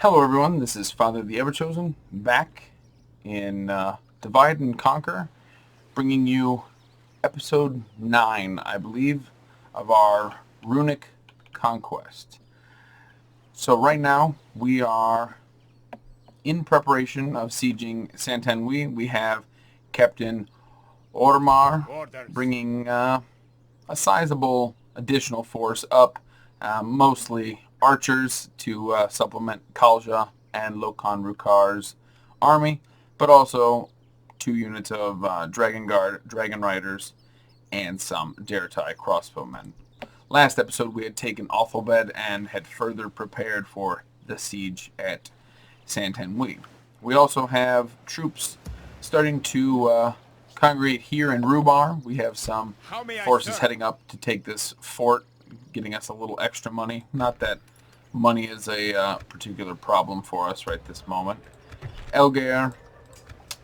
Hello everyone, this is Father the Everchosen, back in Divide and Conquer, bringing you episode 9, I believe, of our runic conquest. So right now, we are in preparation of sieging Saint-Henri. We have Captain Ormar bringing a sizable additional force up, mostly archers to supplement Kalja and Lokan Rukar's army, but also 2 units of Dragon Guard, Dragon Riders, and some Daratai crossbowmen. Last episode we had taken Othelbed and had further prepared for the siege at Saint-Henri. We also have troops starting to congregate here in Rhubar. We have some forces heading up to take this fort, getting us a little extra money. Not that money is a particular problem for us right this moment. Elgair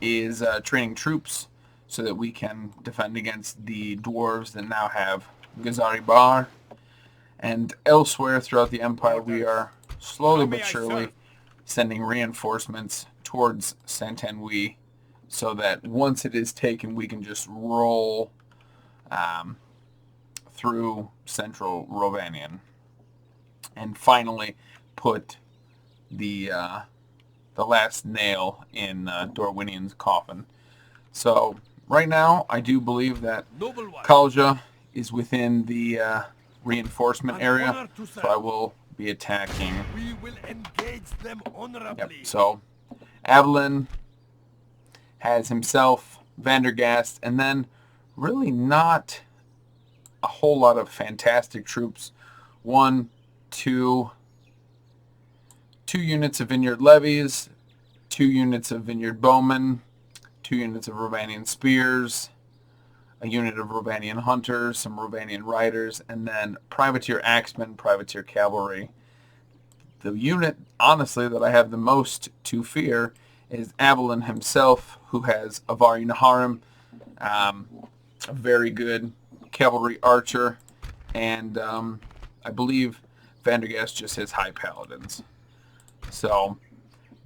is training troops so that we can defend against the dwarves that now have Gazari Bar. And elsewhere throughout the Empire, we are slowly but surely sending reinforcements towards Saint-Henri so that once it is taken, we can just roll through central Rovanian and finally put the last nail in Dorwinian's coffin. So right now, I do believe that Kalja is within the reinforcement area, so I will be attacking. We will engage them honorably. Yep. So Avy'lin has himself Vandergast, and then really not a whole lot of fantastic troops. 2 units of Vineyard Levies, 2 units of Vineyard Bowmen, 2 units of Rovanian Spears, a unit of Rovanian Hunters, some Rovanian Riders, and then Privateer Axemen, Privateer Cavalry. The unit, honestly, that I have the most to fear is Avy'lin himself, who has Avari Naharim, a very good cavalry archer, and I believe Vandergast just has high paladins. So,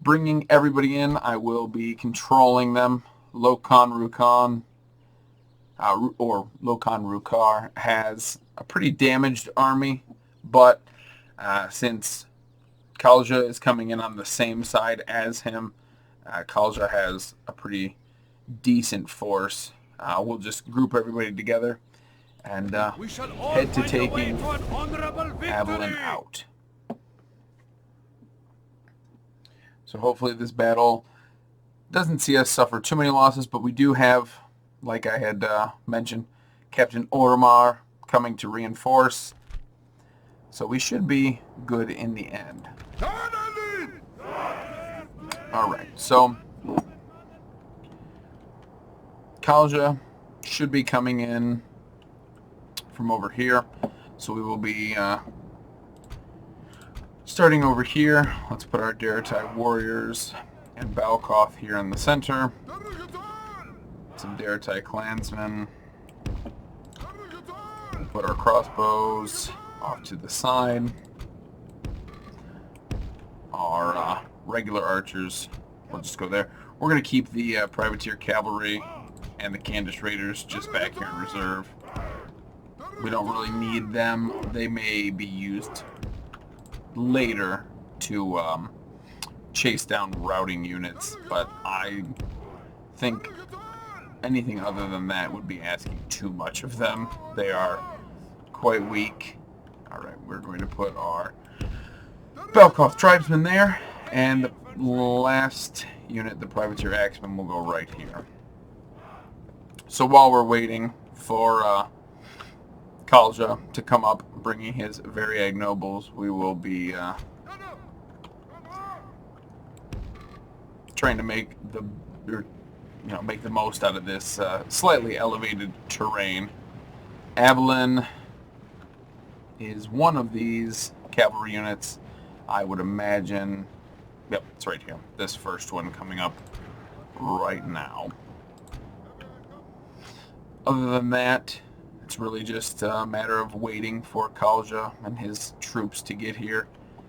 bringing everybody in, I will be controlling them. Lokan Rukar has a pretty damaged army, but since Kalja is coming in on the same side as him, Kalja has a pretty decent force. We'll just group everybody together and head to taking Avy'lin out. So hopefully this battle doesn't see us suffer too many losses, but we do have, like I had mentioned, Captain Ormar coming to reinforce. So we should be good in the end. Alright, so Kalja should be coming in from over here. So we will be starting over here. Let's put our Daratai warriors and Balkoth here in the center. Some Daratai clansmen. We'll put our crossbows off to the side. Our regular archers, we'll just go there. We're going to keep the Privateer Cavalry and the Candice Raiders just back here in reserve. We don't really need them. They may be used later to chase down routing units, but I think anything other than that would be asking too much of them. They are quite weak. Alright, we're going to put our Balkoth tribesmen there, and the last unit, the Privateer Axemen, will go right here. So while we're waiting for Kalja to come up, bringing his Variag nobles, we will be trying to make the most out of this slightly elevated terrain. Avy'lin is one of these cavalry units. I would imagine, yep, it's right here. This first one coming up right now. Other than that, it's really just a matter of waiting for Kalja and his troops to get here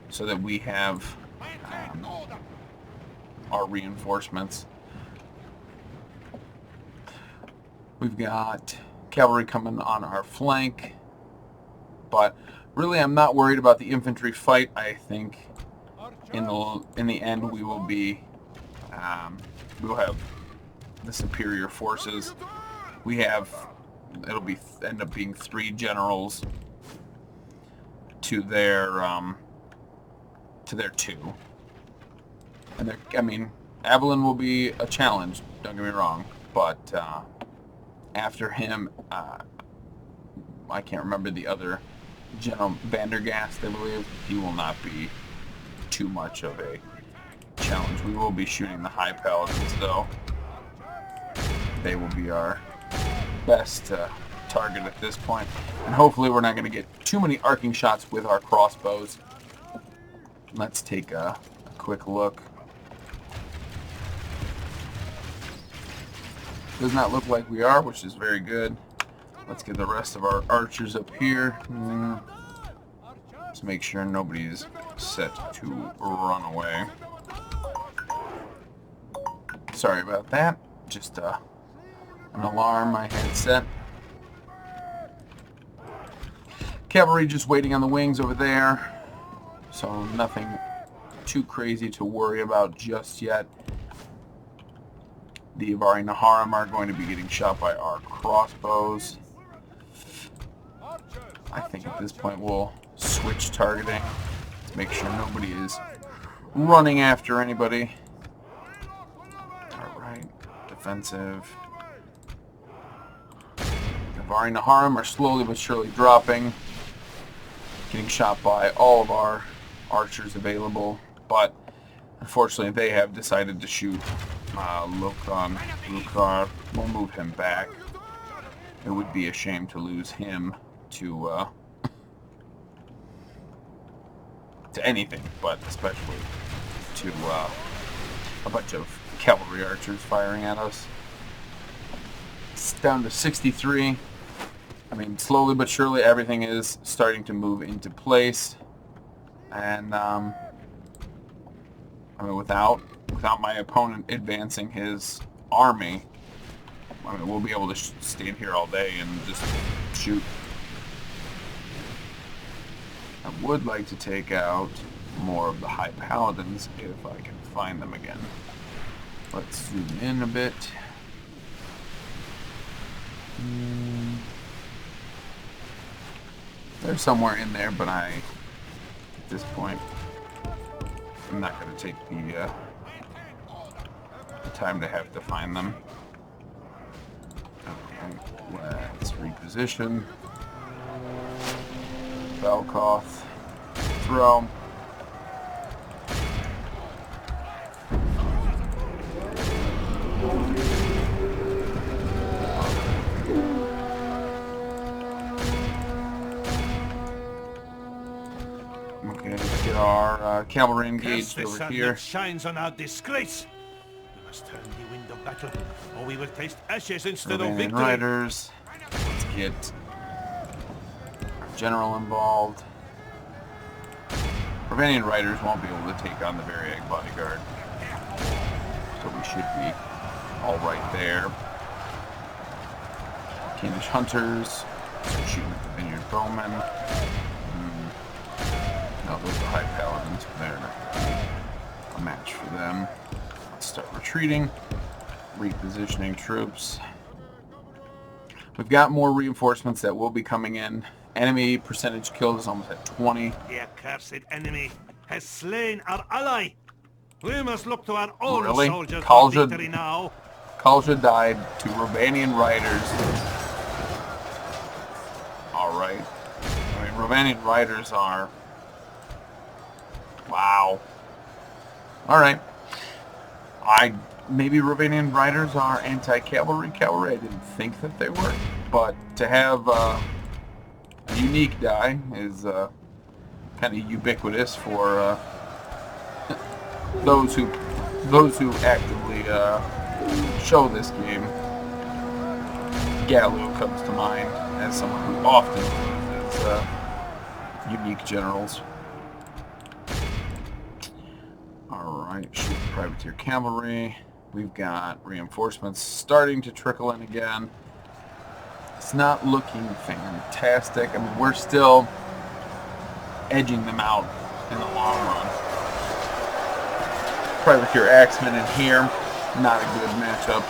so that we have our reinforcements. We've got cavalry coming on our flank, but really I'm not worried about the infantry fight. I think in the end we will be we'll have the superior forces. We have it'll end up being 3 generals to their 2. And I mean, Avy'lin will be a challenge, don't get me wrong, but after him, I can't remember the other general, Vandergast, I believe. He will not be too much of a challenge. We will be shooting the high paladins, though. They will be our best target at this point. And hopefully we're not going to get too many arcing shots with our crossbows. Let's take a quick look. Does not look like we are, which is very good. Let's get the rest of our archers up here. Let's make sure nobody's set to run away. Sorry about that. Just an alarm I had set. Cavalry just waiting on the wings over there. So nothing too crazy to worry about just yet. The Avy'lin are going to be getting shot by our crossbows. I think at this point we'll switch targeting to make sure nobody is running after anybody. Alright, defensive. The Avy'lin are slowly but surely dropping. Getting shot by all of our archers available, but unfortunately they have decided to shoot Lukar. We'll move him back. It would be a shame to lose him to anything, but especially to a bunch of cavalry archers firing at us. It's down to 63. I mean, slowly but surely everything is starting to move into place, and I mean, without my opponent advancing his army, I mean, we'll be able to stand here all day and just shoot. I would like to take out more of the high paladins if I can find them again. Let's zoom in a bit. They're somewhere in there, but at this point, I'm not going to take the time to have to find them. Okay, let's reposition. Valkoth, throw. Okay, let's get our cavalry engaged over here. Shines on our disgrace. We must turn the wind of battle, or we will taste ashes instead of victory. Riders. Let's get our general involved. Rhûn riders won't be able to take on the Pyrrhic bodyguard, so we should be all right there. Kanish hunters, start shooting at the vineyard bowmen. No, those are high paladins. They're a match for them. Let's start retreating, repositioning troops. We've got more reinforcements that will be coming in. Enemy percentage killed is almost at 20. The accursed enemy has slain our ally. We must look to our own Really? soldiers for victory now. Kalja died to Rhûn riders. Alright. I mean, Rhûn riders are... Wow. Alright. Maybe Rhûn riders are anti-cavalry cavalry. I didn't think that they were. But to have... a unique die is kind of ubiquitous for those who actively show this game. Gallo comes to mind as someone who often uses unique generals. Alright, shoot privateer cavalry. We've got reinforcements starting to trickle in again. It's not looking fantastic. I mean, we're still edging them out in the long run. Privateer axemen in here, not a good matchup.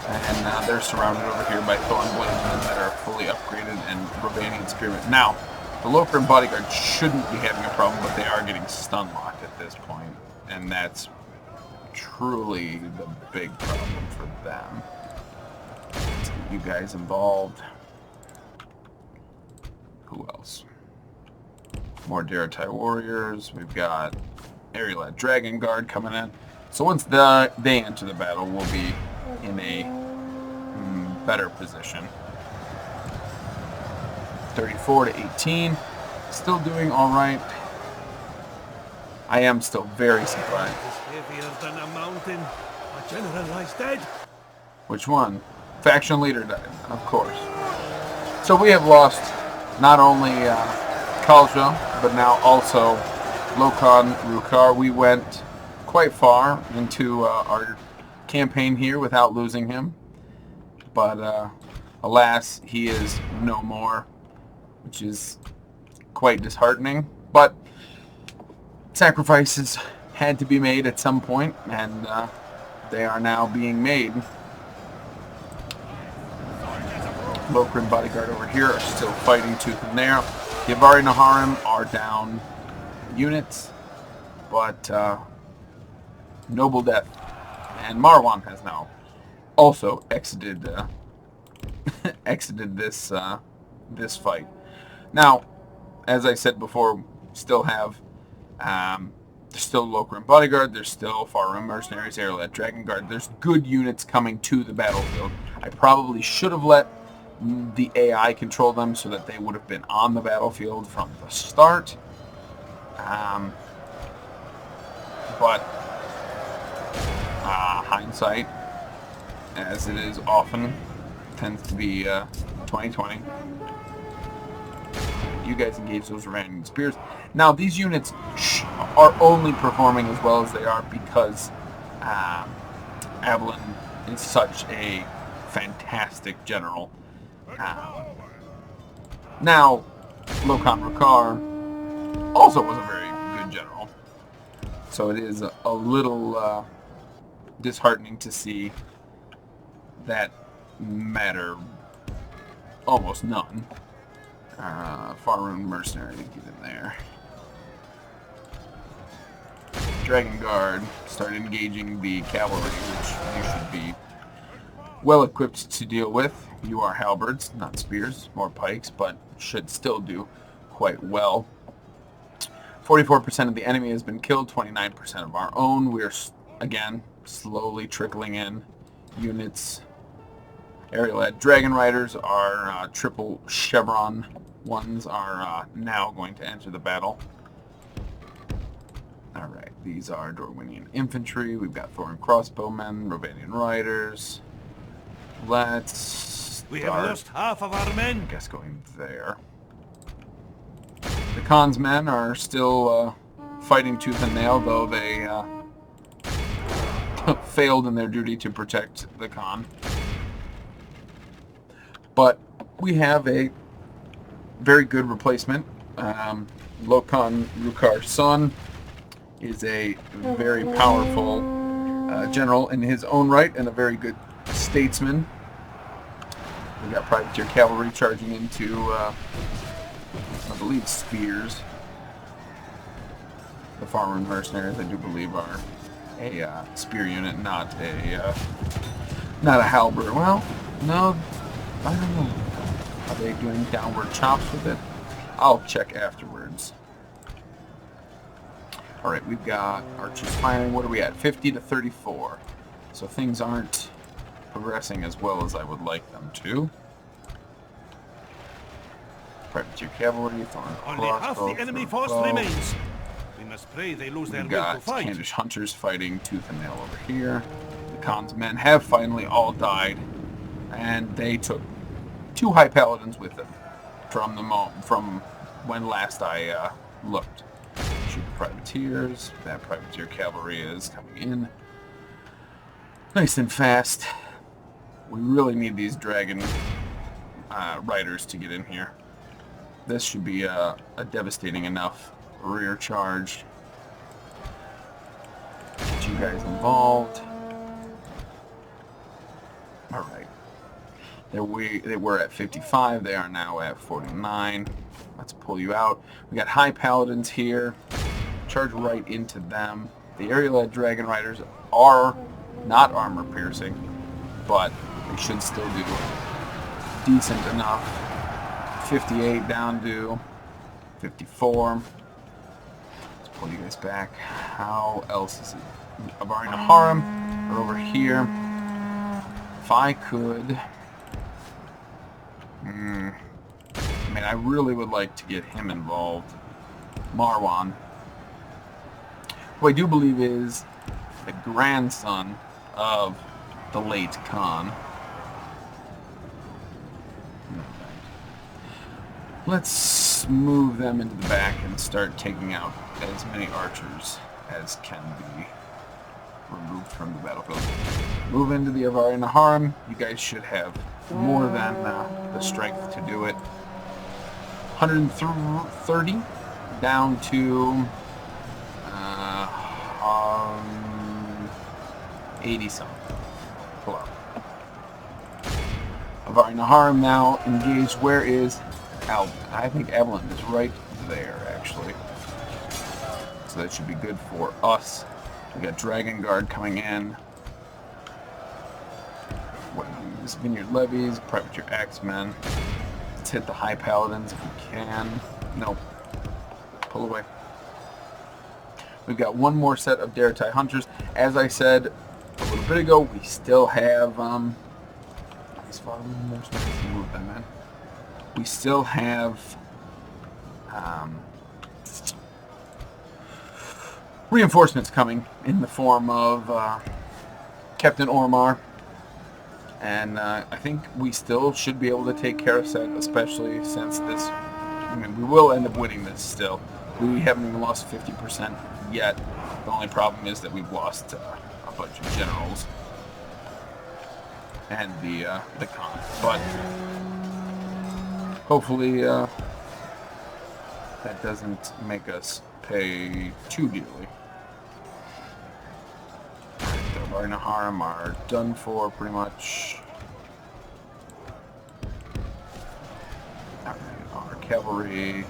And they're surrounded over here by Thornbladesmen that are fully upgraded and Rovanian Spearmen. Now, the Lokran bodyguard shouldn't be having a problem, but they are getting stun locked at this point, and that's truly the big problem for them. Let's get you guys involved. Who else? More Daratai warriors. We've got Avy'lin Dragon Guard coming in. So once they enter the battle, we'll be in a better position. 34 to 18. Still doing all right. I am still very surprised. It's heavier than a mountain. A general lies dead. Which one? Faction leader died, of course. So we have lost not only Kalja, but now also Lokon Rukar. We went quite far into our campaign here without losing him. But alas, he is no more, which is quite disheartening. But sacrifices had to be made at some point, and they are now being made. Lokran bodyguard over here are still fighting tooth and nail. The Avari Naharim are down units, but Noble Death and Marwan has now also exited this this fight. Now, as I said before, still have there's still Lokran bodyguard, there's still Farum mercenaries, Avy'lin Dragon Guard. There's good units coming to the battlefield. I probably should have let the AI control them so that they would have been on the battlefield from the start. But hindsight, as it is often, tends to be 20/20. You guys engage those Rovanian spears. Now, these units are only performing as well as they are because Avy'lin is such a fantastic general. Now, Lokon Rukar also was a very good general. So it is a little disheartening to see that matter almost none. Rhûn mercenary, get in there. Dragon Guard, start engaging the cavalry, which you should be well equipped to deal with. You are halberds, not spears, more pikes, but should still do quite well. 44% of the enemy has been killed, 29% of our own. We're, again, slowly trickling in units. Avy'lin Dragon Riders, our triple chevron ones, are now going to enter the battle. Alright, these are Dorwinian infantry. We've got Thorin crossbowmen, Rovanian riders. We have lost half of our men. I guess going there. The Khan's men are still fighting tooth and nail, though they failed in their duty to protect the Khan. But we have a very good replacement. Lokon Rukar's son is a very powerful general in his own right and a very good statesman. We got privateer cavalry charging into, I believe, spears. The Farum mercenaries, I do believe, are a spear unit, not a halberd. Well, no, I don't know. Are they doing downward chops with it? I'll check afterwards. Alright, we've got archers firing. What are we at? 50 to 34. So things aren't progressing as well as I would like them to. Privateer cavalry, Thorn Only half the enemy force remains. We must pray they lose their will to fight. We've got Kandish hunters fighting tooth and nail over here. The Khan's men have finally all died, and they took 2 high paladins with them from when last I looked. Shoot privateers. That privateer cavalry is coming in nice and fast. We really need these dragon riders to get in here. This should be a devastating enough rear charge. Get you guys involved. Alright. They were at 55. They are now at 49. Let's pull you out. We got high paladins here. Charge right into them. The area-led dragon riders are not armor piercing, but they should still do decent enough. 58 down to 54. Let's pull you guys back. How else is it? Avy'lin are over here. If I could... I mean, I really would like to get him involved. Marwan, who I do believe is the grandson of the late Khan. Let's move them into the back and start taking out as many archers as can be removed from the battlefield. Move into the Avy'lin. You guys should have more than the strength to do it. 130 down to 80 something. Pull out. Avy'lin now engaged. Where is Avy'lin? I think Avy'lin is right there, actually. So that should be good for us. We got Dragon Guard coming in. Vineyard Levies, Privateer Axemen. Let's hit the High Paladins if we can. Nope. Pull away. We've got one more set of Daratai Hunters. As I said a little bit ago, we still have we still have reinforcements coming in the form of Captain Ormar. And I think we still should be able to take Karaset, especially since this... I mean, we will end up winning this still. We haven't even lost 50% yet. The only problem is that we've lost a bunch of generals. And the Khan. But hopefully that doesn't make us pay too dearly. Avy'lin are done for pretty much. Our cavalry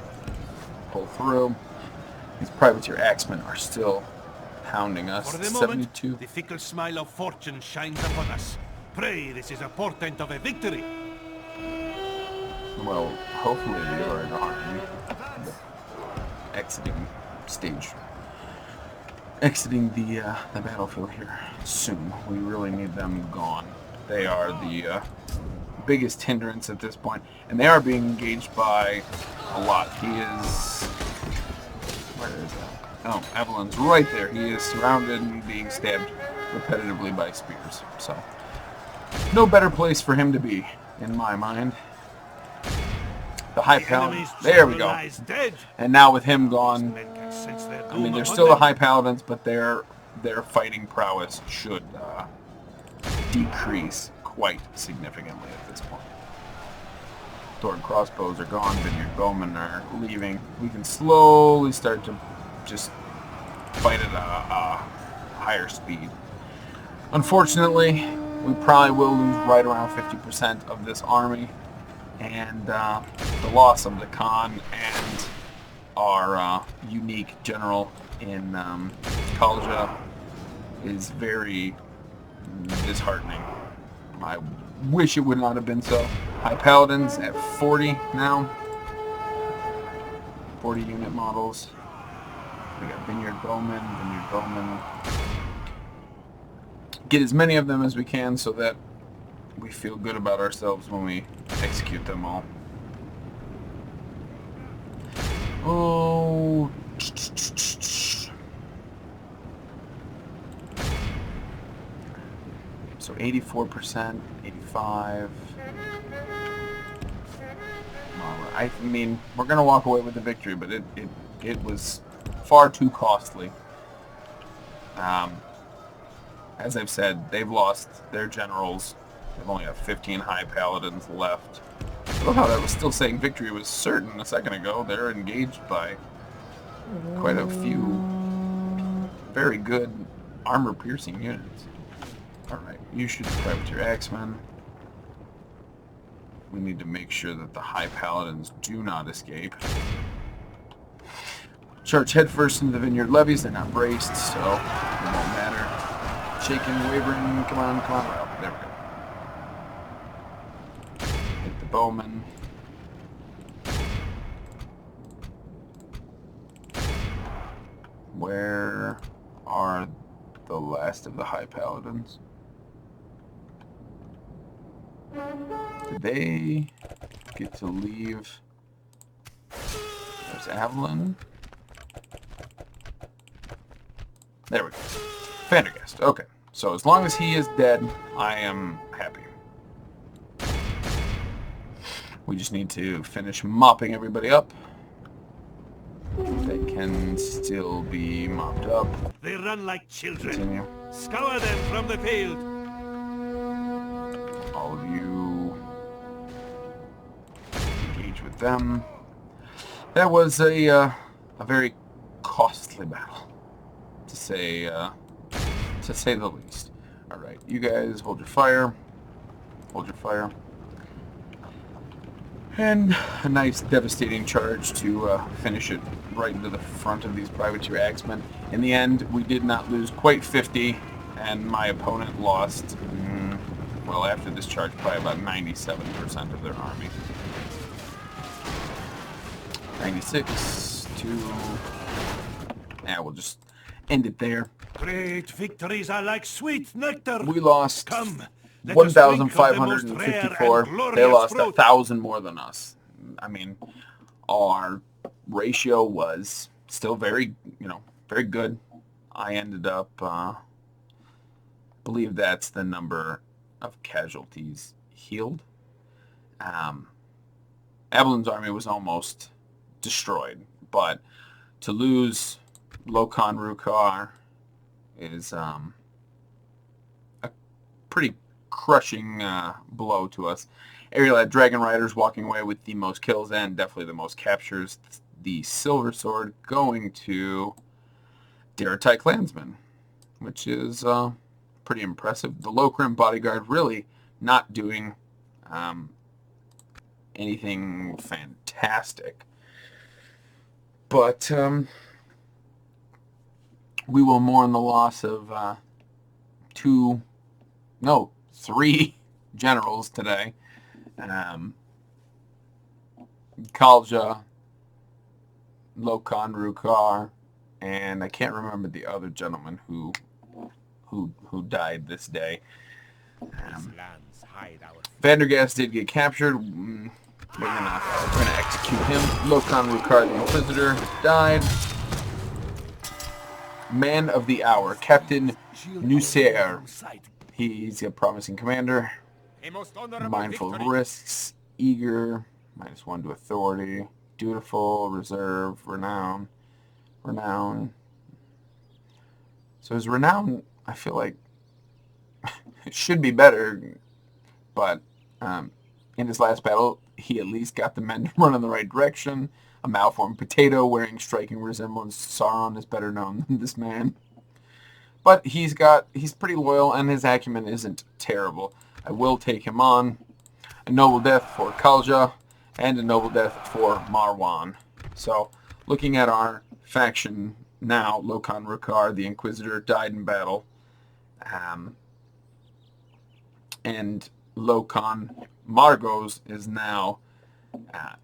pull through. These privateer axemen are still pounding us. For the 72. moment, the fickle smile of fortune shines upon us. Pray this is a portent of a victory. Well, hopefully they are in army. Exiting stage. Exiting the battlefield here soon. We really need them gone. They are the biggest hindrance at this point, and they are being engaged by a lot. He is... Where is that? Oh, Avy'lin's right there. He is surrounded and being stabbed repetitively by spears. So, no better place for him to be, in my mind. The High Paladin. There we go. And now with him gone, I mean, they're still the High Paladins, but their fighting prowess should decrease quite significantly at this point. Sword crossbows are gone. Vineyard bowmen are leaving. We can slowly start to just fight at a higher speed. Unfortunately, we probably will lose right around 50% of this army, and the loss of the Khan and our unique general in Kalja is very disheartening. I wish it would not have been so. High Paladins at 40 now. 40 unit models. We got Vineyard Bowmen. Get as many of them as we can so that we feel good about ourselves when we execute them all. Oh. So 84%, 85. I mean, we're gonna walk away with the victory, but it was far too costly. As I've said, they've lost their generals. They've only got 15 high paladins left. I love how that was still saying victory was certain a second ago. They're engaged by quite a few very good armor-piercing units. Alright, you should privateer axemen. We need to make sure that the high paladins do not escape. Charge headfirst into the vineyard levies. They're not braced, so it won't matter. Shaking, wavering. Come on, come on. Well, there we go. Hit the bowman. Where are the last of the high paladins? Did they get to leave? There's Avy'lin. There we go. Vandergast. Okay. So as long as he is dead, I am happy. We just need to finish mopping everybody up. They can still be mopped up. They run like children. Continue. Scour them from the field. All of you engage with them. That was a very costly battle, to say the least. All right, you guys hold your fire. Hold your fire. And a nice devastating charge to finish it right into the front of these privateer axemen. In the end, we did not lose quite 50, and my opponent lost, well, after this charge, probably about 97% of their army. 96 to... Yeah, we'll just end it there. Great victories are like sweet nectar. We lost... Come. 1,554. They lost 1,000 more than us. I mean, our ratio was still very, very good. I ended up, believe that's the number of casualties healed. Avy'lin's army was almost destroyed, but to lose Lokon Rukar is a pretty crushing blow to us. Avy'lin Dragon Riders walking away with the most kills and definitely the most captures. The Silver Sword going to Daratai Clansmen, which is pretty impressive. The Lokrim Bodyguard really not doing anything fantastic. But we will mourn the loss of 3 generals today. Kalja, Lokon Rukar, and I can't remember the other gentleman who died this day. Vandergast did get captured. We're gonna execute him. Lokon Rukar, the Inquisitor, died. Man of the Hour, Captain Nusair. He's a promising commander. Mindful of risks. Eager. -1 to authority. Dutiful. Reserve. Renown. So his renown, I feel like, it should be better. But in his last battle, he at least got the men to run in the right direction. A malformed potato wearing striking resemblance to Sauron is better known than this man. But he's pretty loyal, and his acumen isn't terrible. I will take him on. A noble death for Kalja, and a noble death for Marwan. So, looking at our faction now, Lokon Rukar, the Inquisitor, died in battle. And Lokon Margos is now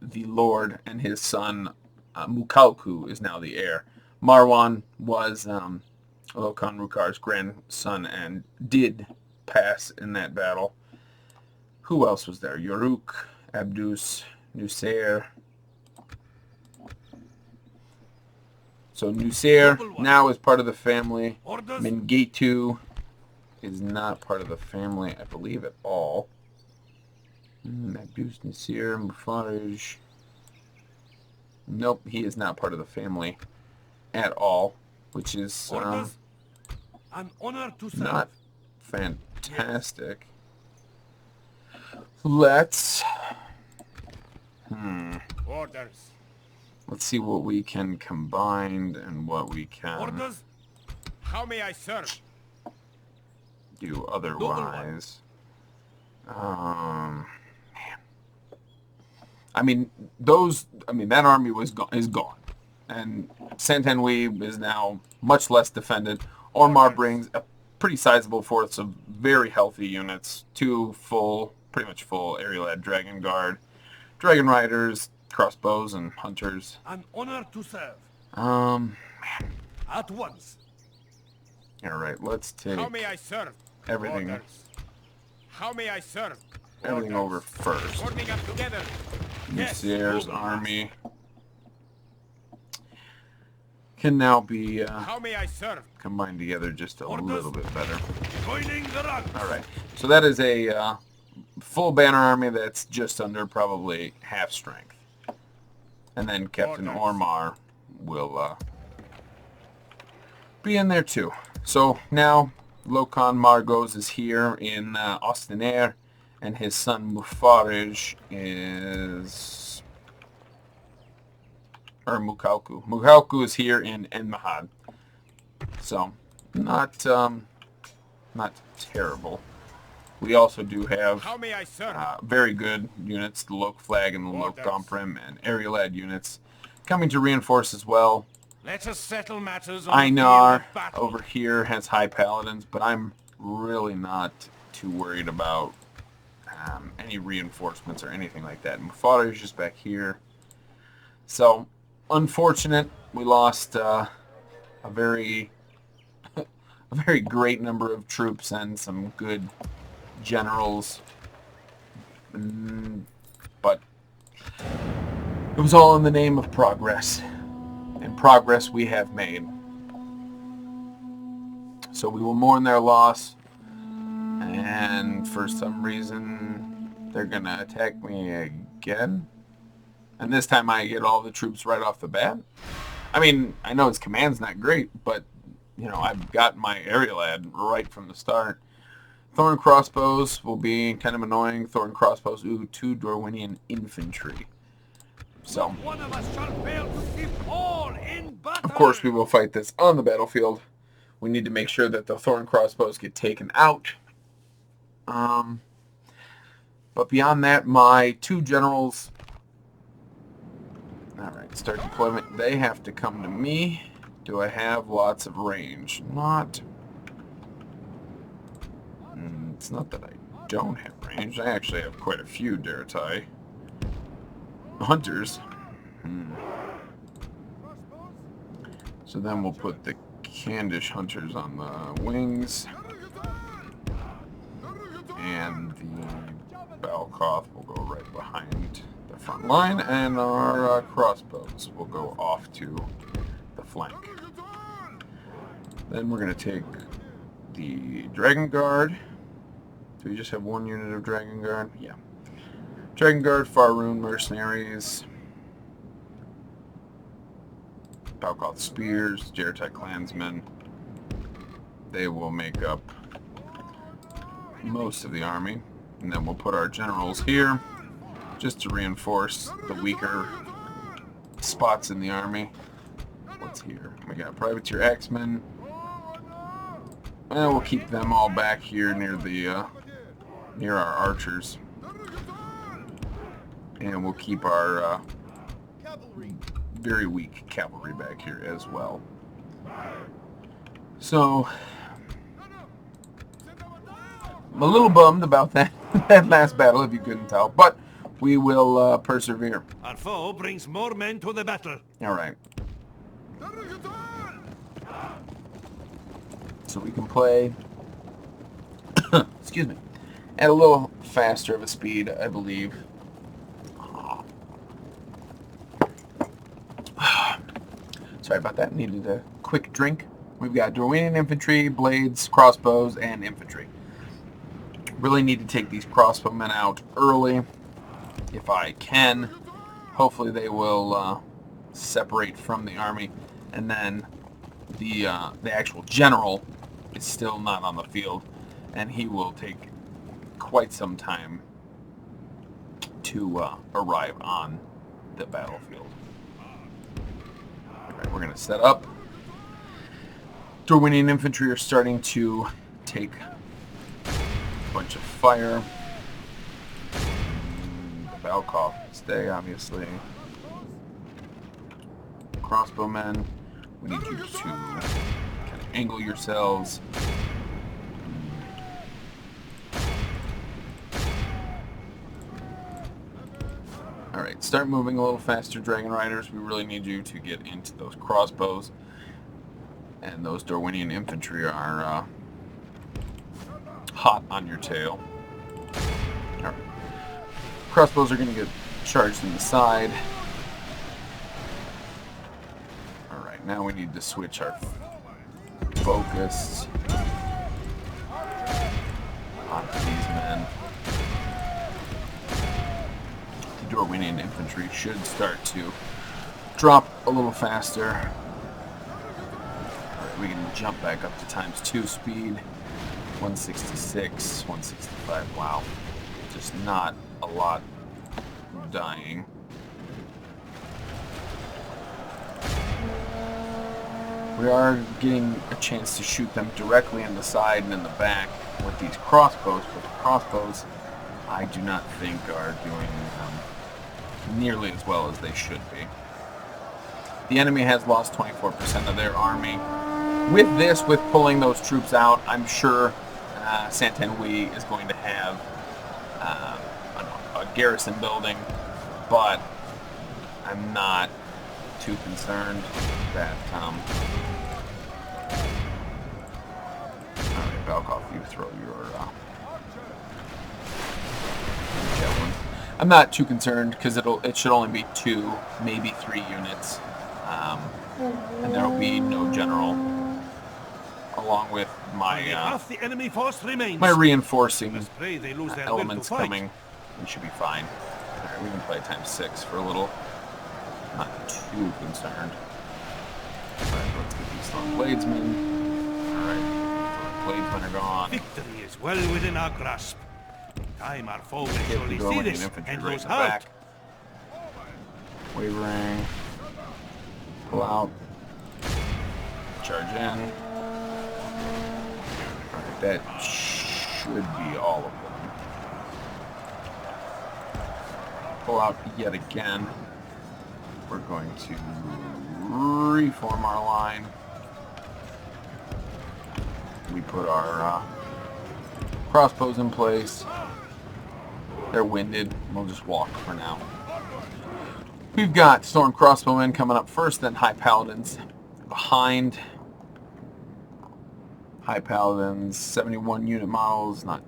the Lord, and his son Mukalku is now the heir. Marwan was Lokon Rukar's grandson and did pass in that battle. Who else was there? Yoruk, Abdus, Nusair. So Nusair now is part of the family. Mingetu is not part of the family, I believe, at all. Abdus, Nusair, Mufarij. Nope, he is not part of the family at all, which is Orders? An honor to serve. not fantastic. Let's Orders. let's see what we can combine and what we can Orders? How may I serve? do otherwise. Man. I mean, that army is gone. And Saint-Henri is now much less defended. Ormar brings a pretty sizable force of very healthy units. 2 pretty much full Aryllad Dragon Guard, Dragon Riders, crossbows, and hunters. An honor to serve. At once. Alright, let's take How may I serve? everything Orders. How may I serve? everything over first. Forming up together. Yes, Musier's Noble army can now be How may I serve? combined together just a Orders. little bit better. Joining the ranks. Alright, so that is a full banner army that's just under probably half strength. And then Captain Orders. Ormar will be in there too. So now Lokan Margos is here in Ostinaire, and his son Mufarij is... or Mukalku. Mukalku is here in Enmahad. So, not terrible. We also do have How may I serve? very good units, the Lok Flag and the Lok Orders. Gomprim and Aryllad units coming to reinforce as well. Let us settle matters on the field Einar of battle. over here has high paladins, but I'm really not too worried about any reinforcements or anything like that. Mufarij is just back here. So, unfortunate. We lost a very great number of troops and some good generals. But it was all in the name of progress. And progress we have made. So we will mourn their loss. And for some reason, they're going to attack me again. And this time I get all the troops right off the bat. I mean, I know his command's not great, but, you know, I've got my Aryllad right from the start. Thorn crossbows will be kind of annoying. Thorn crossbows, 2 Dorwinian infantry. So, One of us shall fail to keep all in battle. of course, we will fight this on the battlefield. We need to make sure that the thorn crossbows get taken out. But beyond that, my 2 generals... Alright, start deployment. They have to come to me. Do I have lots of range? Not... it's not that I don't have range. I actually have quite a few Daratai. Hunters. So then we'll put the Candish hunters on the wings. And the Balkoth will go right behind the front line. And our crossbows will go off to the flank. Then we're going to take the Dragon Guard. Do we just have 1 unit of Dragon Guard? Yeah. Dragon Guard, Rhûn mercenaries, Balkoth spears, Jaratai clansmen. They will make up most of the army. And then we'll put our generals here just to reinforce the weaker spots in the army. What's here? We got Privateer Axemen. And we'll keep them all back here near the near our archers. And we'll keep our very weak cavalry back here as well. So, I'm a little bummed about that, that last battle, if you couldn't tell. But we will persevere. Our foe brings more men to the battle. Alright. So we can play, excuse me, at a little faster of a speed, I believe. Sorry about that. Needed a quick drink. We've got Dorwinian infantry, blades, crossbows, and infantry. Really need to take these crossbowmen out early, if I can. Hopefully they will separate from the army. and then the actual general is still not on the field, and he will take quite some time to arrive on the battlefield. All right, we're going to set up. Dorwinian infantry are starting to take a bunch of fire. The Valkov stay, obviously. Crossbowmen, we need you to kind of angle yourselves. Alright, start moving a little faster, Dragon Riders. We really need you to get into those crossbows. And those Dorwinian infantry are hot on your tail. Alright. Crossbows are going to get charged in the side. Alright, now we need to switch our focus onto these men. The Dorwinian infantry should start to drop a little faster. We can jump back up to ×2 speed. 166, 165. Wow. Just not a lot dying. We are getting a chance to shoot them directly in the side and in the back with these crossbows, but the crossbows I do not think are doing nearly as well as they should be. The enemy has lost 24% of their army. With this, with pulling those troops out, I'm sure Saint-Anouilh is going to have a garrison building, but I'm not too concerned that... Alright, Valkov, you throw your javelin. I'm not too concerned, because it should only be 2, maybe 3 units, and there will be no general. Along with my my reinforcing elements coming, we should be fine. Alright, we can play ×6 for a little. Not too concerned. Alright, let's get these Storm Bladesmen. Alright, Bladesmen are gone. Victory is well within our grasp. Time our foe will surely see this and lose back. Wavering. Pull out. Charge in. That should be all of them. Pull out yet again. We're going to reform our line. We put our crossbows in place. They're winded. We'll just walk for now. We've got Storm Crossbowmen coming up first, then High Paladins behind. High Paladins, 71 unit models, not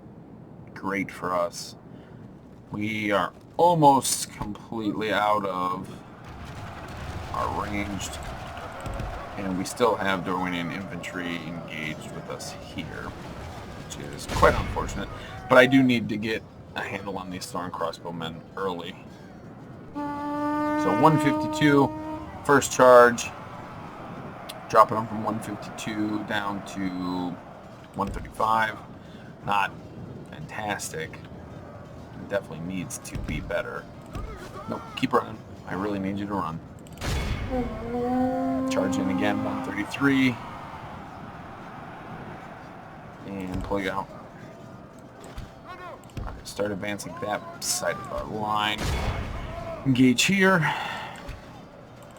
great for us. We are almost completely out of our ranged, and we still have Dorwinian infantry engaged with us here, which is quite unfortunate. But I do need to get a handle on these Storm Crossbowmen early. So 152, first charge. Dropping them from 152 down to 135. Not fantastic. It definitely needs to be better. Nope, keep running. I really need you to run. Charge in again, 133. And pull you out. Alright, start advancing that side of our line. Engage here.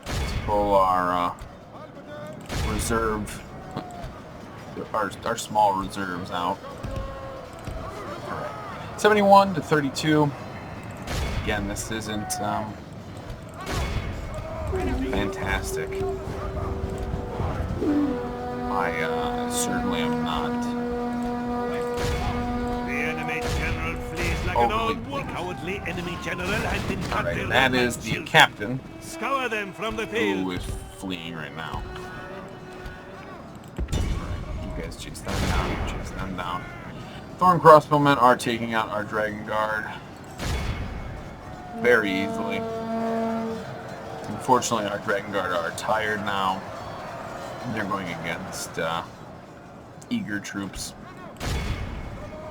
Let's pull our... reserve, our small reserves out. Alright. 71 to 32. Again, this isn't fantastic. I certainly am not. The enemy general flees like an old cowardly enemy general has been cut. Alright, that is the captain. Scour them from the field. Who is fleeing right now. You guys chase them down, chase them down. Thorn Crossbowmen are taking out our Dragon Guard very easily. Unfortunately, our Dragon Guard are tired now. They're going against eager troops.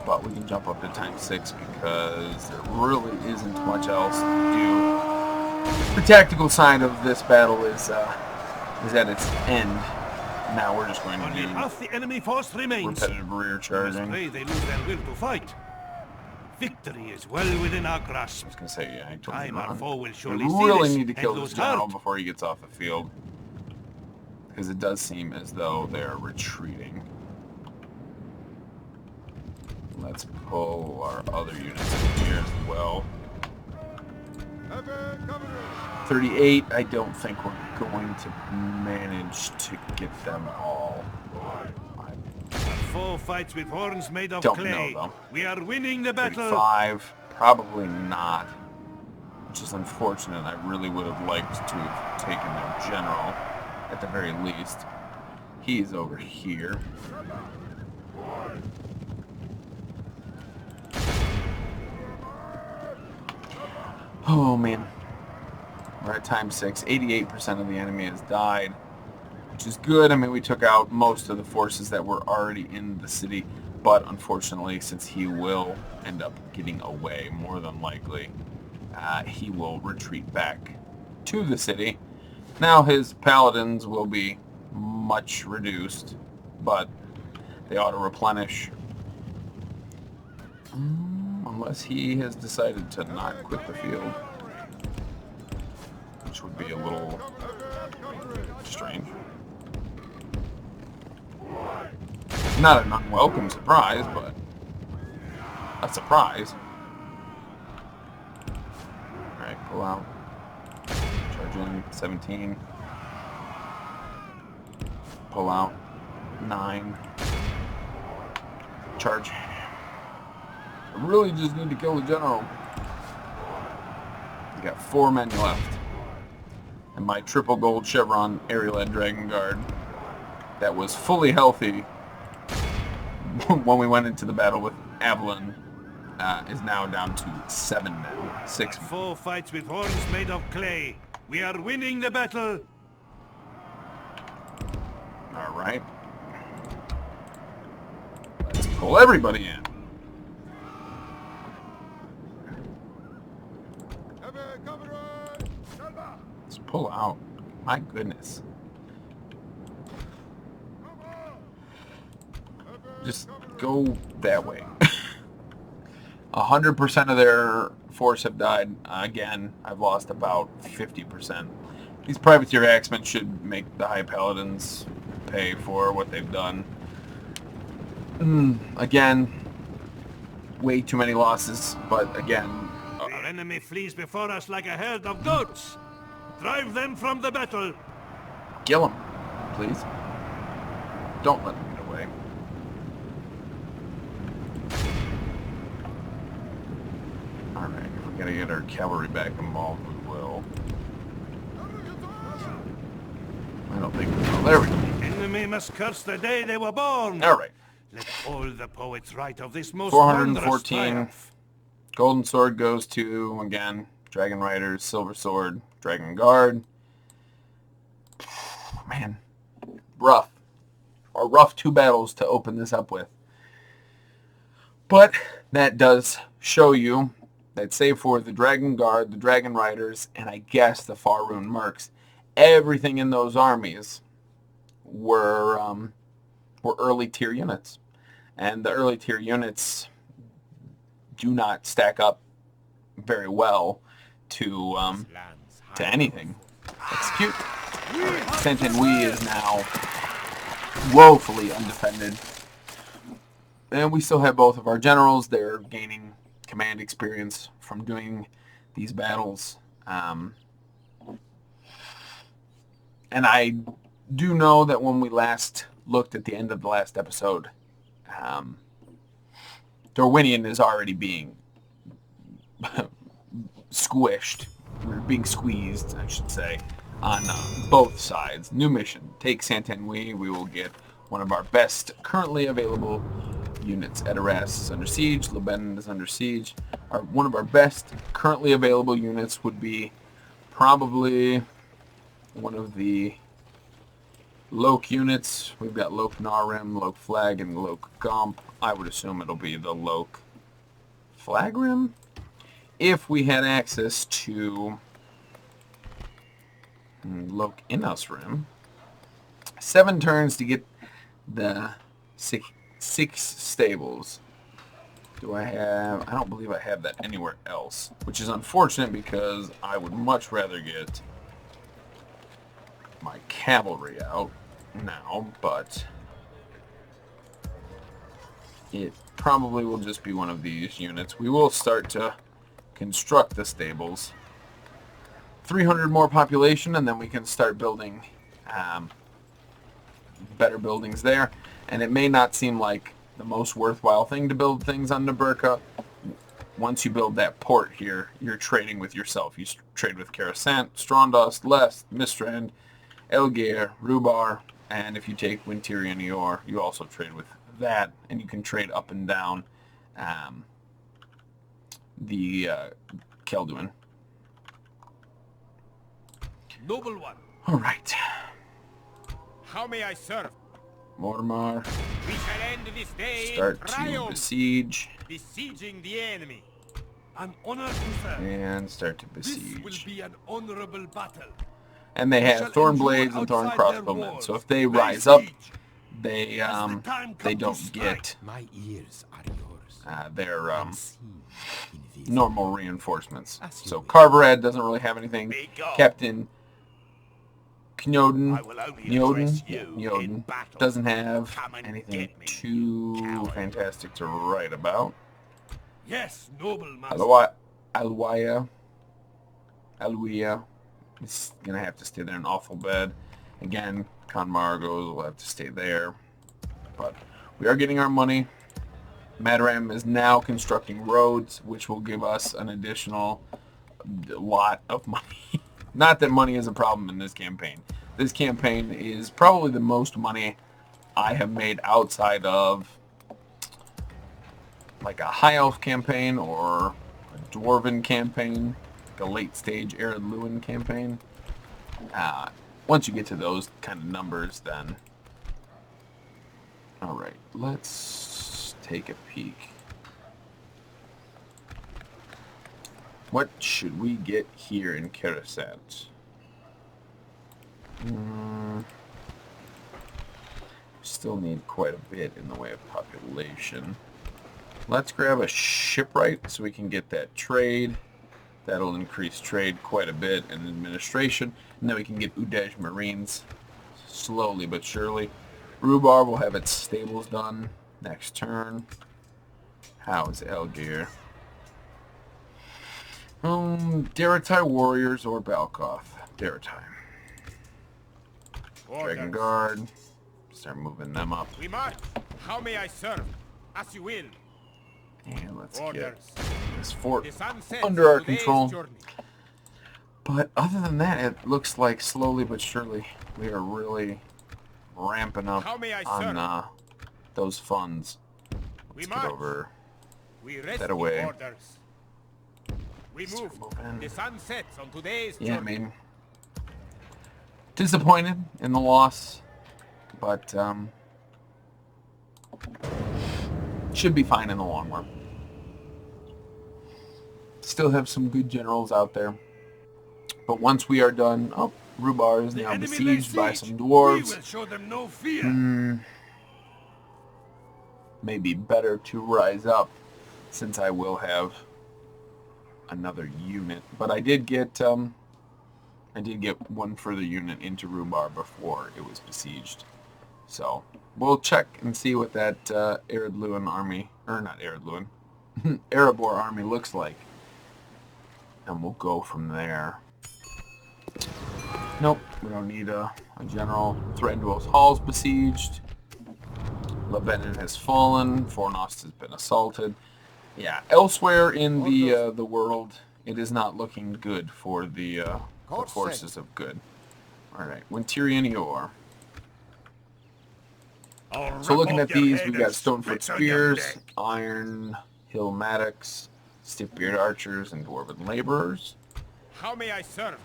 But we can jump up to times 6 because there really isn't much else to do. The tactical side of this battle is at its end. Now we're just going to do half the enemy force remains. repetitive rear charging. Pray they lose their will to fight. Victory is well within our grasp. I was going to say, yeah, I told you Our foe will we surely really see need to this kill and this lose general heart. before he gets off the field. Because it does seem as though they're retreating. Let's pull our other units in here as well. 38, I don't think we're going to manage to get them all. Our foe fights with horns made of Don't clay. know, though. We are winning the battle. 35, probably not. Which is unfortunate. I really would have liked to have taken their general, at the very least. He's over here. Oh, man. We're at time 6. 88% of the enemy has died, which is good. I mean, we took out most of the forces that were already in the city, but unfortunately, since he will end up getting away, more than likely, he will retreat back to the city. Now his paladins will be much reduced, but they ought to replenish. Unless he has decided to not quit the field, which would be a little strange. Not an unwelcome surprise, but a surprise. Alright, pull out. Charge in, 17. Pull out, 9. Charge. I really just need to kill the general. We got 4 men left. And my triple gold chevron Avy'lin Dragon Guard that was fully healthy when we went into the battle with Avy'lin is now down to 7 men. 6 men. Foe fights with horns made of clay. We are winning the battle. Alright. Let's pull everybody in. Let's pull out. My goodness. Just go that way. 100% of their force have died. Again, I've lost about 50%. These privateer axemen should make the high paladins pay for what they've done. Again, way too many losses, but again... Our enemy flees before us like a herd of goats. Drive them from the battle. Kill them, please. Don't let them get away. Alright, if we gotta get our cavalry back involved, we will. I don't think we will. There we go. The enemy must curse the day they were born. Alright. Let all the poets write of this most 414. triumph. Golden Sword goes to, again, Dragon Riders, Silver Sword, Dragon Guard. Man, rough. Or rough 2 battles to open this up with. But that does show you that save for the Dragon Guard, the Dragon Riders, and I guess the Rhûn Mercs, everything in those armies were early tier units. And the early tier units do not stack up very well to anything. Execute. Saint-Henri is now woefully undefended. And we still have both of our generals. They're gaining command experience from doing these battles. And I do know that when we last looked at the end of the last episode, Darwinian is already being squished, or being squeezed, I should say, on both sides. New mission. Take Saint-Henri. We will get one of our best currently available units. Edoras is under siege. Lebanon is under siege. One of our best currently available units would be probably one of the Loke units. We've got Loke Narim, Loke Flag, and Loke Gomp. I would assume it'll be the Loke Flagrim if we had access to Loke Innos Rim. 7 turns to get the six stables. Do I have... I don't believe I have that anywhere else, which is unfortunate because I would much rather get my cavalry out now, but it probably will just be one of these units. We will start to construct the stables. 300 more population, and then we can start building better buildings there. And it may not seem like the most worthwhile thing to build things on Naburka. Once you build that port here, you're trading with yourself. You trade with Coruscant, Strondust, Lest, Mistrand, Elgir, Rhubar, and if you take Wintir and Eor, you also trade with that, and you can trade up and down the Kelduin. Noble one. All right. How may I serve? Mormar, We shall end this day start in to triumph, besiege, besieging the enemy. An honor to serve. and start to This besiege. will be an honorable battle. And they We have shall thorn endure blades and thorn outside their crossbowmen. walls. So if they Lay rise up, siege. they As the time they comes to don't strike, get My ears are yours. their Unseen, invisible. normal reinforcements. As you So will. Carverad doesn't really have anything. Be gone. Captain Knodin, I will only address you in battle. doesn't have Come and anything get me, too coward. fantastic to write about. Yes, noble master. Alwaya is gonna have to stay there in awful bed. Again, Conmargos will have to stay there. But we are getting our money. Madaram is now constructing roads, which will give us an additional lot of money. Not that money is a problem in this campaign. This campaign is probably the most money I have made outside of like a high elf campaign or a dwarven campaign, like a late stage Easterlings campaign. Once you get to those kind of numbers, then all right, let's take a peek. What should we get here in Coruscant? Still need quite a bit in the way of population. Let's grab a shipwright so we can get that trade. That'll increase trade quite a bit and administration. And then we can get Udej Marines slowly but surely. Rhubar will have its stables done next turn. How is Elgir? Daratai Warriors or Balkoth? Daratai. Dragon Guard. Start moving them up. We march. How may I serve? As you will. And let's get Orders. this fort The sun sets under our on today's control. journey. But other than that, it looks like slowly but surely we are really ramping up How may I on serve? those funds. We Let's get march. over We rest that the away. orders. We Start move. moving. The sun sets on today's Yeah, I journey. mean, disappointed in the loss, but should be fine in the long run. Still have some good generals out there, but once we are done, Rhubar is The now enemy besieged lay by siege. some We dwarves. will show them no fear. Maybe better to rise up, since I will have another unit. But I did get one further unit into Rhubar before it was besieged. So we'll check and see what that Eredluin army, or not Eredluin, Erebor army looks like, and we'll go from there. Nope, we don't need a general. Thranduil's Hall's besieged. Lebanon has fallen. Fornost has been assaulted. Yeah, elsewhere in the world, it is not looking good for the forces of good. All right, Wintir and Eor. So looking at these, we've got Stonefoot Spears, Iron Hill Mattocks, Stiffbeard Archers, and Dwarven Laborers. How may I serve?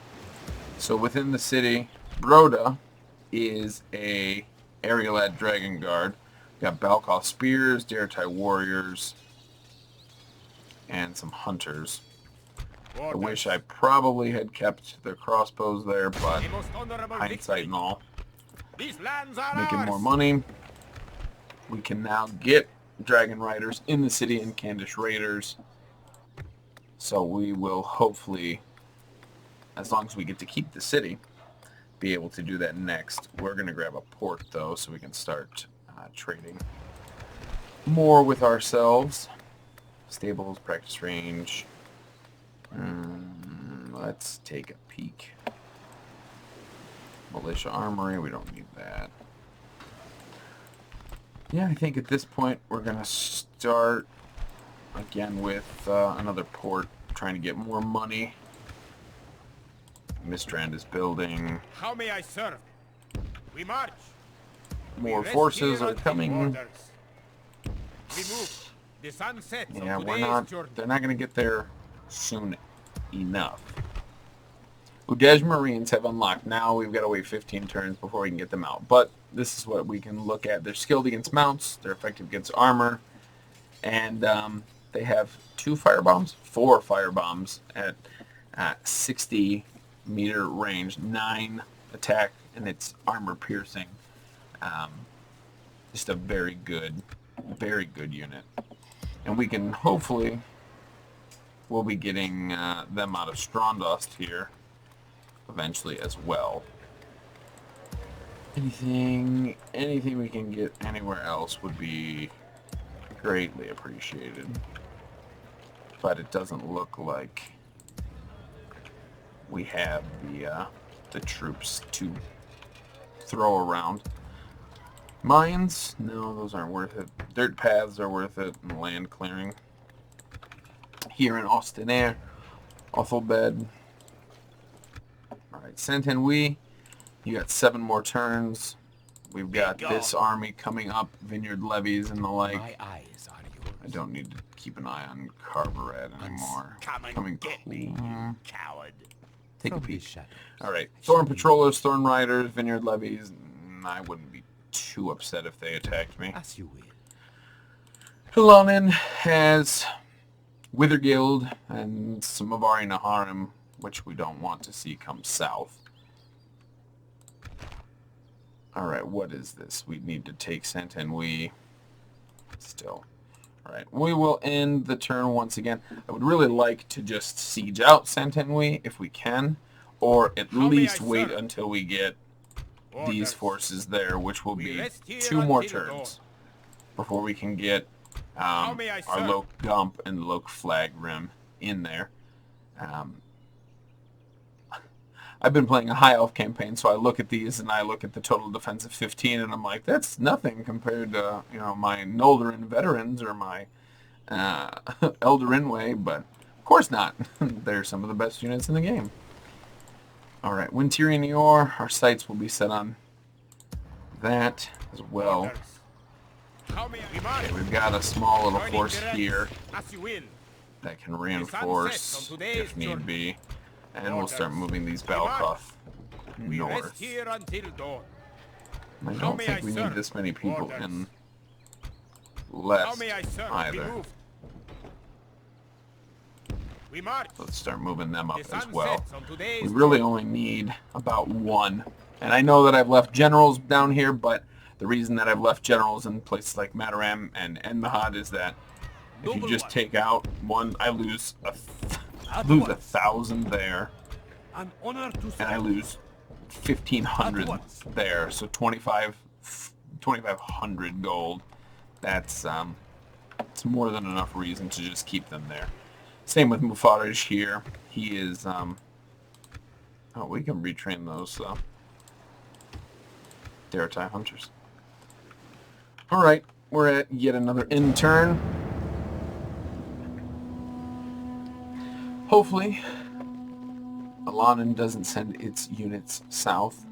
So within the city, Broda is a Avy'lin Dragon Guard. Got Balkoth Spears, Daratai Warriors, and some Hunters. I wish I probably had kept the crossbows there, but hindsight and all. These lands are Making ours. more money. We can now get Dragon Riders in the city and Candish Raiders. So we will hopefully, as long as we get to keep the city, be able to do that next. We're going to grab a port, though, so we can start trading more with ourselves. Stables, practice range. Let's take a peek. Militia Armory, we don't need that. Yeah, I think at this point we're going to start again with another port, trying to get more money. Mistrand is building. How may I serve? We march. More We rest forces here are until coming. orders. We move. The sun sets Yeah, on we're today's not. journey. They're not going to get there soon enough. Udej Marines have unlocked. Now we've got to wait 15 turns before we can get them out. But this is what we can look at. They're skilled against mounts. They're effective against armor. And they have 4 firebombs at 60 meter range, 9 attack, and it's armor piercing. Just a very good unit. And we can hopefully, we'll be getting them out of Strondost here eventually as well. Anything we can get anywhere else would be greatly appreciated. But it doesn't look like we have the troops to throw around. Mines? No, those aren't worth it. Dirt paths are worth it, and land clearing. Here in Austinaire, Othelbed. Alright, Saint-Henri, you got 7 more turns. We've got this army coming up, Vineyard Levies and the like. My eyes are yours. I don't need to keep an eye on Carburet anymore. Come and Coming get me, you coward. Take a From the peek. shadows. Alright, Thorn Patrollers, Thorn Riders, Vineyard Levies. I wouldn't be too upset if they attacked me. As you will. Hilonin has Withergild and some of Ari Naharim, which we don't want to see come south. Alright, what is this? We need to take Saint-Henri still. Alright, we will end the turn once again. I would really like to just siege out Saint-Henri if we can, or at How may least I wait serve? until we get these Orders. forces there, which will We be rest here 2 more until dawn. turns before we can get How may I our serve? Lok Gump and Lok Flagrim in there. I've been playing a High Elf campaign, so I look at these and I look at the total defense of 15, and I'm like, that's nothing compared to my Noldorin veterans or my Eldarin Way, but of course not. They're some of the best units in the game. All right, Winterian Nior, our sights will be set on that as well. Orders. How may I march? Okay, we've got a small little Joining force the ranks, here as you will. that can sets reinforce on today's if need journey. be. And we'll start Orders. moving these We march. Balkoth We rest north. here until dawn. I How don't may think I we need serve? this many people Orders. in How left may I serve? We either. move. We march. Let's start moving them up The as sun well. sets on today's We really journey. only need about 1. And I know that I've left generals down here, but the reason that I've left generals in places like Mataram and Enmahad is that if you just take out 1, I lose lose 1,000 there, An honor to and I lose 1,500 there. So 2,500 gold. That's it's more than enough reason to just keep them there. Same with Mufaraj here. He is oh, we can retrain those Daratai hunters. All right, we're at yet another end turn. Hopefully, Alanin doesn't send its units south.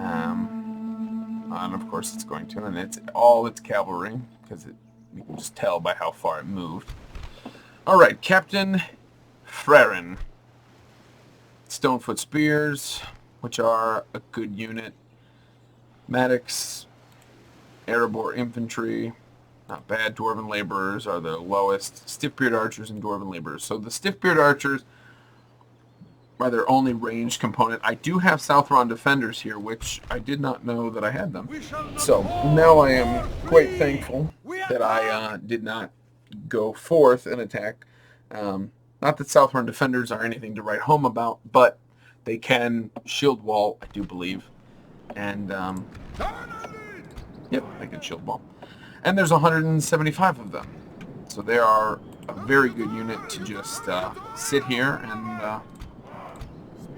And of course it's going to, and it's all its cavalry, because you can just tell by how far it moved. Alright, Captain Frerin. Stonefoot Spears, which are a good unit. Medics, Erebor infantry, not bad. Dwarven laborers are the lowest. Stiff-beard archers and dwarven laborers. So the stiff-beard archers are their only ranged component. I do have South Rhûn defenders here, which I did not know that I had them. So now I am quite thankful that I did not go forth and attack. Not that South Rhûn defenders are anything to write home about, but they can shield wall, I do believe. And, yep, they can shield wall. And there's 175 of them. So they are a very good unit to just sit here and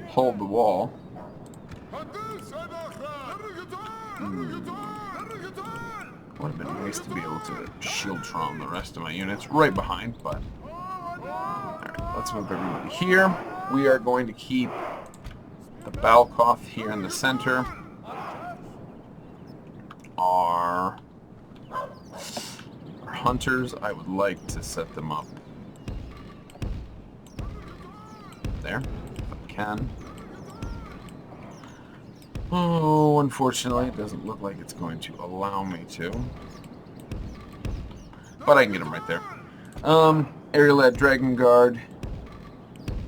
hold the wall. Would have been nice to be able to shield traum the rest of my units right behind, but... Alright, let's move everybody here. We are going to keep the Balkoth here in the center. Our hunters, I would like to set them up there, if I can. Oh, unfortunately, it doesn't look like it's going to allow me to. But I can get them right there. Area-led Dragon Guard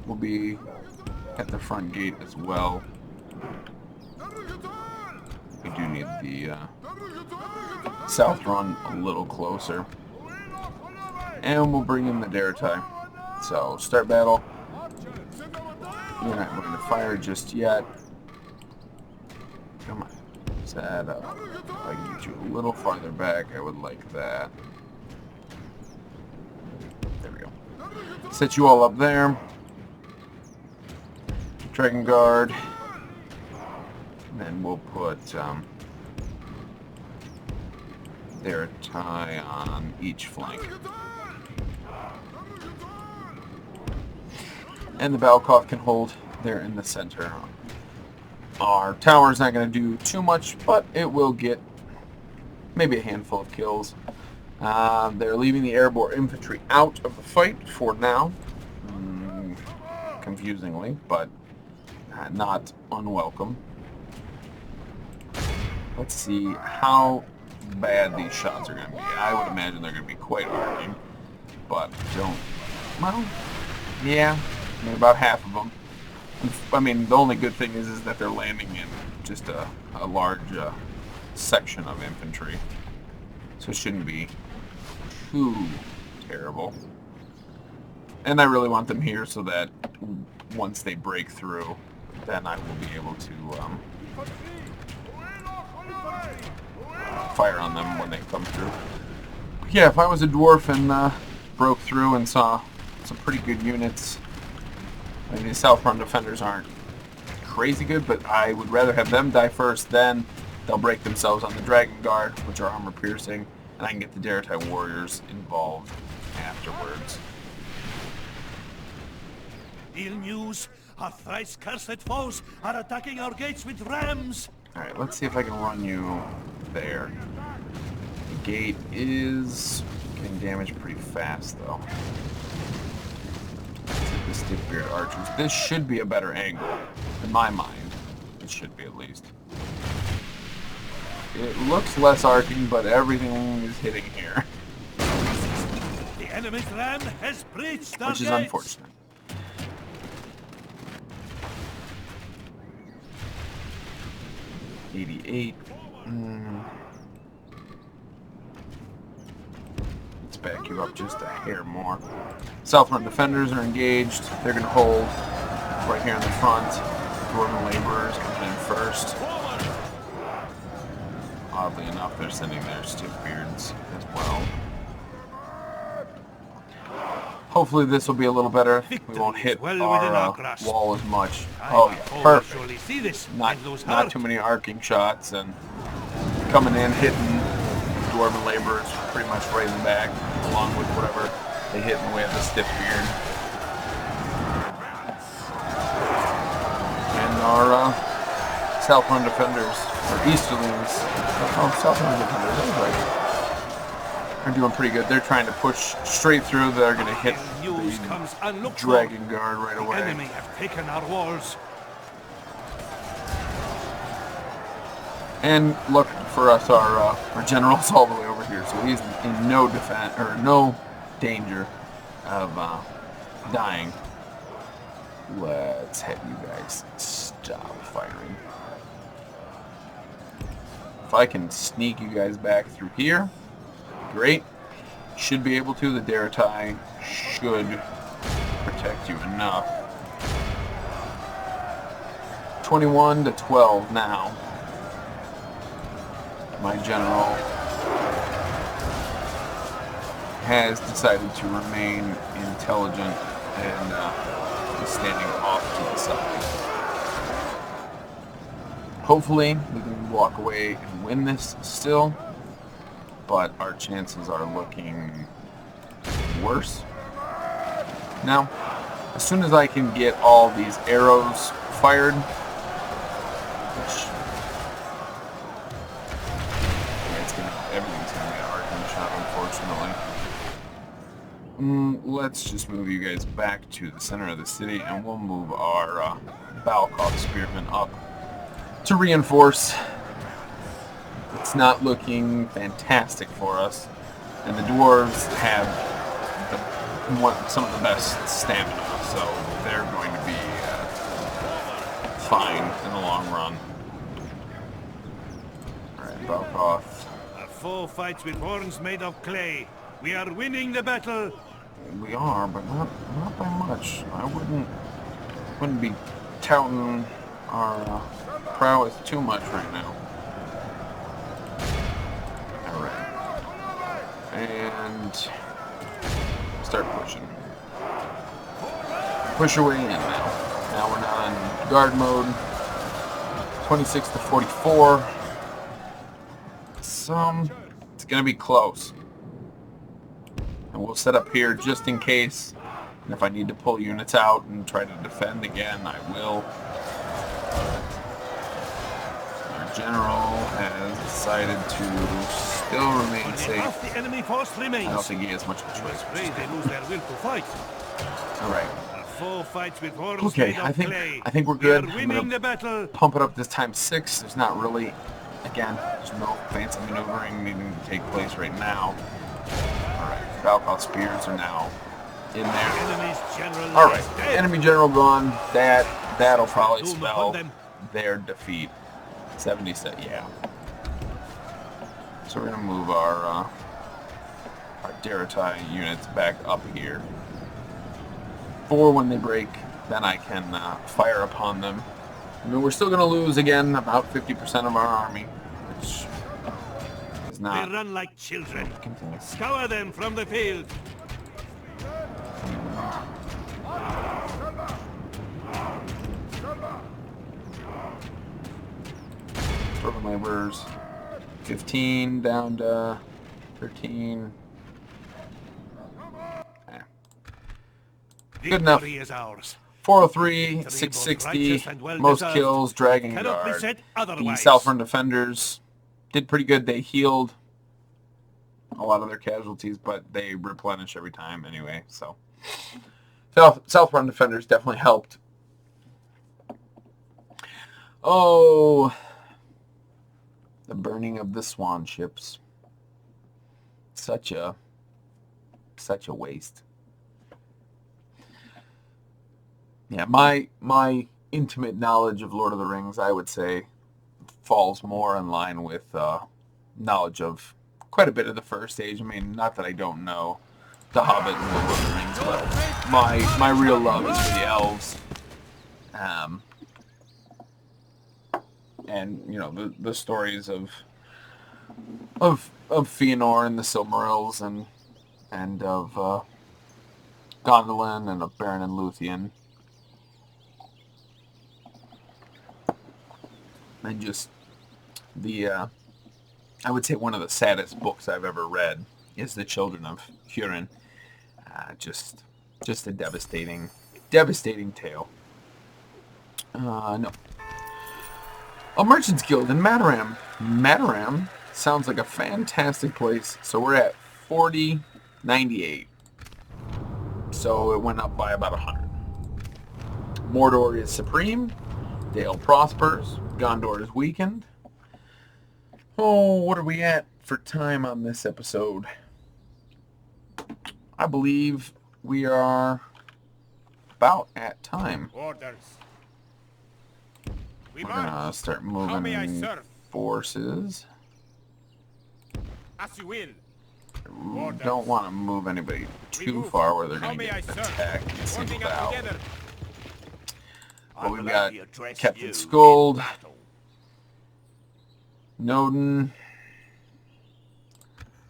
will be at the front gate as well. We do need the South Rhûn a little closer. And we'll bring in the Daratai. So, start battle. We're not going to fire just yet. Come on. Set up. If I can get you a little farther back, I would like that. There we go. Set you all up there. Dragon Guard. And then we'll put their tie on each flank. And the Balkoth can hold there in the center. Our tower's not going to do too much, but it will get maybe a handful of kills. They're leaving the Erebor infantry out of the fight for now. Confusingly, but not unwelcome. Let's see how bad these shots are going to be. I would imagine they're going to be quite arcing, but don't... Well, yeah, I mean, about half of them. I mean, the only good thing is that they're landing in just a large section of infantry, so it shouldn't be too terrible. And I really want them here so that once they break through, then I will be able to fire on them when they come through. Yeah, if I was a dwarf and broke through and saw some pretty good units, I mean, the South Rhûn defenders aren't crazy good, but I would rather have them die first, then they'll break themselves on the Dragon Guard, which are armor piercing, and I can get the Daratai warriors involved afterwards. Ill news! Our thrice cursed foes are attacking our gates with rams! Alright, let's see if I can run you there. The gate is getting damaged pretty fast, though. The stiff-beard archers. This should be a better angle, in my mind. It should be, at least. It looks less arcing, but everything is hitting here. The enemy's ram has breached our which is gates. Unfortunate. 88. Let's back you up just a hair more. South Rhûn defenders are engaged. They're going to hold right here in the front. Dwarven laborers coming in first. Oddly enough, they're sending their stiff beards as well. Hopefully this will be a little better. We won't hit our wall as much. Oh yeah, perfect. Not too many arcing shots, and coming in, hitting Dwarven laborers pretty much right in the back, along with whatever they hit in the way of the stiff beard. And our South Rhûn defenders, or Easterlings, South Rhûn defenders, that was right. They're doing pretty good. They're trying to push straight through. They're going to hit the Dragon Guard right away. The enemy have taken our walls. And look for us, our general's all the way over here, so he's in no defense or no danger of dying. Let's have you guys stop firing. If I can sneak you guys back through here, great. Should be able to. The Daratai should protect you enough. 21 to 12 now. My general has decided to remain intelligent and is standing off to the side. Hopefully we can walk away and win this still, but our chances are looking worse. Now, as soon as I can get all these arrows fired, which everything's gonna be a hard shot, unfortunately. Let's just move you guys back to the center of the city, and we'll move our Balcov spearmen up to reinforce. It's not looking fantastic for us, and the dwarves have some of the best stamina, so they're going to be fine in the long run. Alright, Balcov. A foe fights with horns made of clay. We are winning the battle. We are, but not by much. I wouldn't be touting our prowess too much right now. Alright. And start pushing. Push your way in now. Now we're not in guard mode. 26 to 44. It's gonna be close. And we'll set up here just in case. And if I need to pull units out and try to defend again, I will. Our general has decided to still remain safe. The enemy force remains. I don't think he has much of a choice. They lose their will to fight. Alright. Foe fights with horns Okay, made of clay. I think we're good. We are winning the battle. Pump it up this time 6. There's not really, again, there's no fancy maneuvering needing to take place right now. Alright, Balcov spears are now in there. Alright, enemy general gone. That'll probably spell their defeat. 70 set, yeah. So we're gonna move our Daratai units back up here. For when they break, then I can fire upon them. I mean, we're still going to lose again about 50% of our army, which is not... They run like children. Scour them from the field. Urban laborers, 15 down to 13. Good enough. 403, 660, most kills, Dragon Guard. The South Rhûn defenders did pretty good. They healed a lot of their casualties, but they replenish every time anyway. So South Rhûn defenders definitely helped. Oh, the burning of the swan ships. Such a waste. Yeah, my intimate knowledge of Lord of the Rings, I would say, falls more in line with knowledge of quite a bit of the First Age. I mean, not that I don't know The Hobbit and Lord of the Rings, but my real love is for the elves. And you know the stories of Fëanor and the Silmarils and of Gondolin and of Beren and Luthien. And just the, I would say one of the saddest books I've ever read is The Children of Húrin. Just a devastating tale. No. A Merchant's Guild in Mataram. Mataram sounds like a fantastic place. So we're at 4098. So it went up by about 100. Mordor is supreme. Dale prospers. Gondor is weakened. Oh, what are we at for time on this episode? I believe we are about at time. Orders. We We're march. gonna start How may I moving serve? forces. As you will. We Orders. don't want to move anybody We too move. far where they're How gonna may I get serve? attacked and Working singled up out. together. But we've I will got only address Captain you Scold, in battle. Noden.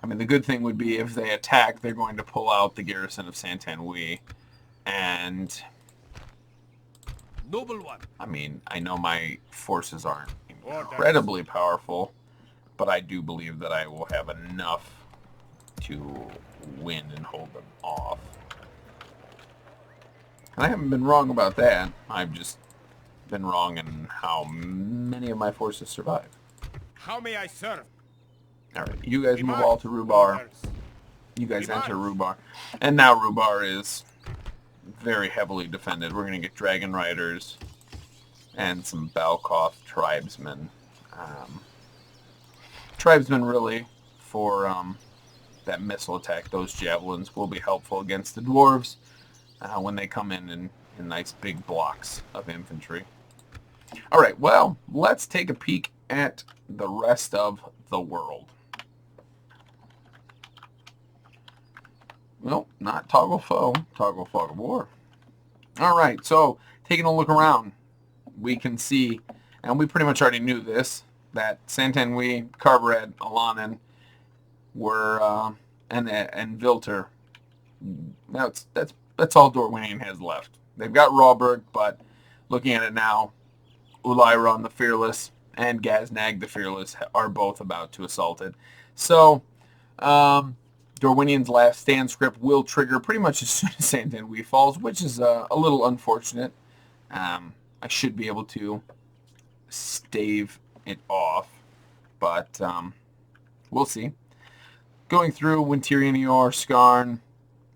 I mean, the good thing would be if they attack, they're going to pull out the garrison of Santanwi. And, Noble one. I mean, I know my forces aren't Orders. incredibly powerful, but I do believe that I will have enough to win and hold them off. And I haven't been wrong about that. I've just been wrong in how many of my forces survive. How may I serve? All right, you guys We move march. all to Rhubar. Orders. You guys We enter march. Rhubar. And now Rhubar is very heavily defended. We're going to get Dragon Riders and some Balkoth tribesmen. Tribesmen really for that missile attack. Those javelins will be helpful against the dwarves when they come in nice big blocks of infantry. All right, well, let's take a peek at the rest of the world. Nope, not toggle foe, toggle fog of war. All right, so taking a look around, we can see, and we pretty much already knew this, that Santanwi, Carburet, Alanin were, and Vilter. That's all Dorwinian has left. They've got Rawburg, but looking at it now, Ulairon the Fearless and Gaznag the Fearless are both about to assault it. So, Dorwinian's last stand script will trigger pretty much as soon as Santanwi falls, which is a little unfortunate. I should be able to stave it off, but we'll see. Going through, Wintirian Eor, Skarn,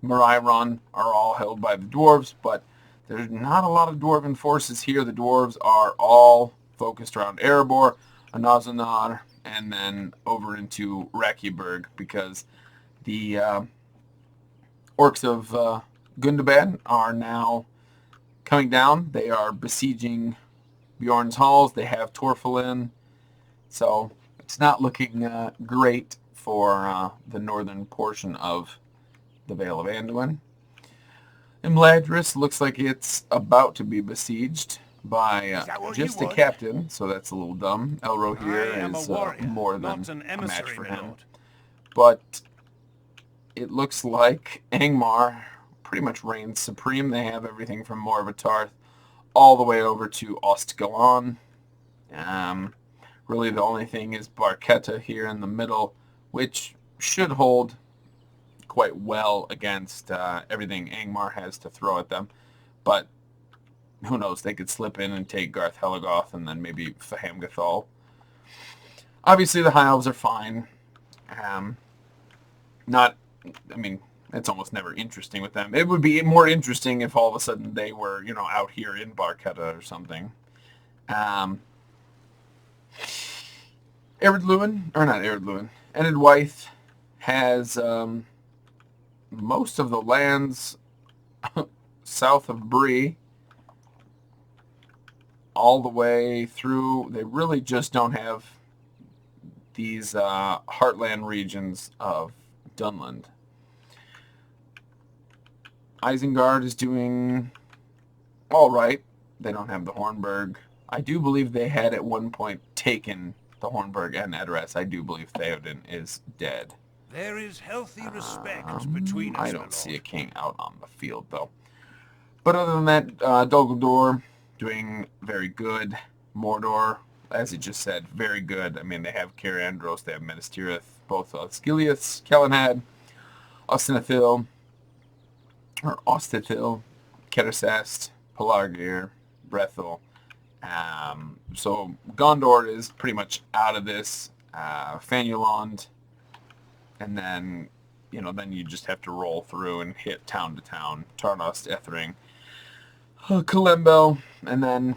Moriron are all held by the dwarves, but there's not a lot of dwarven forces here. The dwarves are all focused around Erebor, Anazanar, and then over into Rakiburg, because the orcs of Gundabad are now coming down. They are besieging Bjorn's halls. They have Torfalin. So it's not looking great for the northern portion of the Vale of Anduin. Imladris looks like it's about to be besieged by just a captain, so that's a little dumb. Elro here is more than a match for him. But it looks like Angmar pretty much reigns supreme. They have everything from Morvatarth all the way over to Ostgalan. Really the only thing is Barketta here in the middle, which should hold quite well against everything Angmar has to throw at them. But who knows, they could slip in and take Garth Heligoth and then maybe Fahamgathal. Obviously the High Elves are fine. It's almost never interesting with them. It would be more interesting if all of a sudden they were, out here in Barketta or something. Enid Wythe has most of the lands south of Bree all the way through. They really just don't have these heartland regions of Dunland. Isengard is doing all right. They don't have the Hornburg. I do believe they had at one point taken the Hornburg and Edoras. I do believe Theoden is dead. There is healthy respect between us. I don't see a king out on the field, though. But other than that, Dol Guldur doing very good. Mordor, as he just said, very good. I mean, they have Cair Andros, they have Minas Tirith, both Skiliath, Calenhad, Ostinathil, Ketersest, Pelargir, Brethil. So Gondor is pretty much out of this. Fanulond, and then, then you just have to roll through and hit town to town. Tarnost, Ethering, Kalembo, and then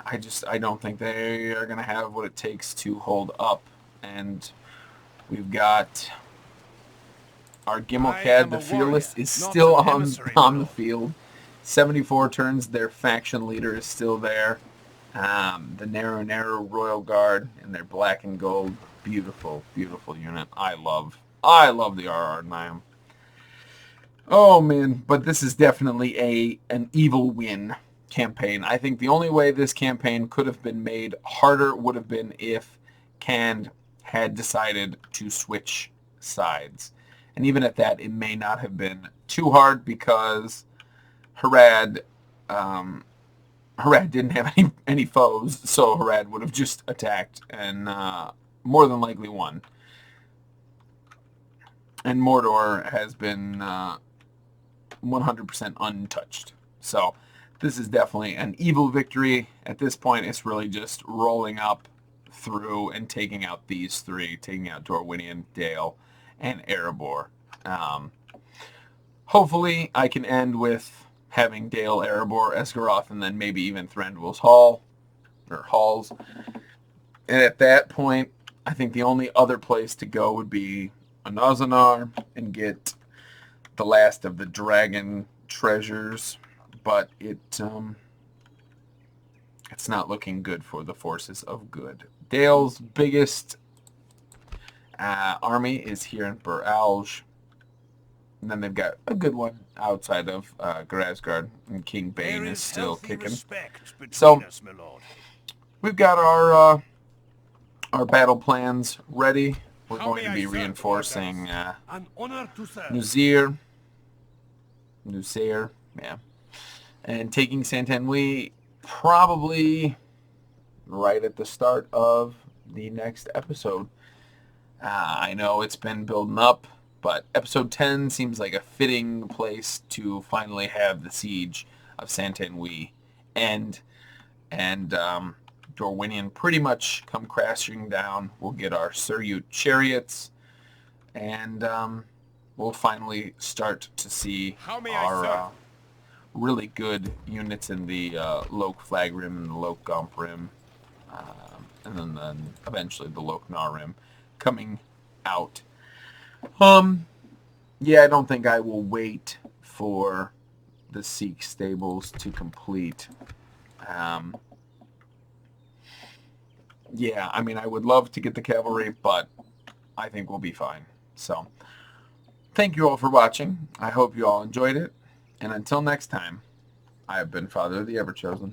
I don't think they are going to have what it takes to hold up And we've got our I Gimmelcad, am the a Fearless, warrior, is not still an on emissary, my the lord. field. 74 turns, their faction leader is still there. The Narrow Royal Guard in their black and gold. Beautiful, beautiful unit. I love the RR Niam. Oh man, but this is definitely an evil win campaign. I think the only way this campaign could have been made harder would have been if Cand had decided to switch sides. And even at that, it may not have been too hard because Harad didn't have any foes, so Harad would have just attacked and more than likely won. And Mordor has been 100% untouched. So this is definitely an evil victory. At this point, it's really just rolling up through and taking out these three, taking out Dorwinion, Dale, and Erebor. Hopefully, I can end with having Dale, Erebor, Esgaroth, and then maybe even Thranduil's Halls. And at that point, I think the only other place to go would be Anazanar and get the last of the dragon treasures, but it's not looking good for the forces of good. Dale's biggest army is here in Bur Alj, and then they've got a good one outside of Grassgard, and King Bane There is is still healthy kicking. respect between So us, my lord. we've got our battle plans ready. We're How going may to I be serve, reinforcing An honor to serve. Nusair, yeah, and taking Saint-Anouilh probably right at the start of the next episode. I know it's been building up, but episode 10 seems like a fitting place to finally have the siege of Saint-Anouilh end, and Dorwinion pretty much come crashing down. We'll get our Suryut chariots, and we'll finally start to see How may I our serve? really good units in the Lok Flag Rim and the Lok Gomp Rim, and then eventually the Lok Nar Rim coming out. Yeah, I don't think I will wait for the Sikh stables to complete. Yeah, I mean, I would love to get the cavalry, but I think we'll be fine. So, thank you all for watching. I hope you all enjoyed it. And until next time, I have been Father of the Everchosen.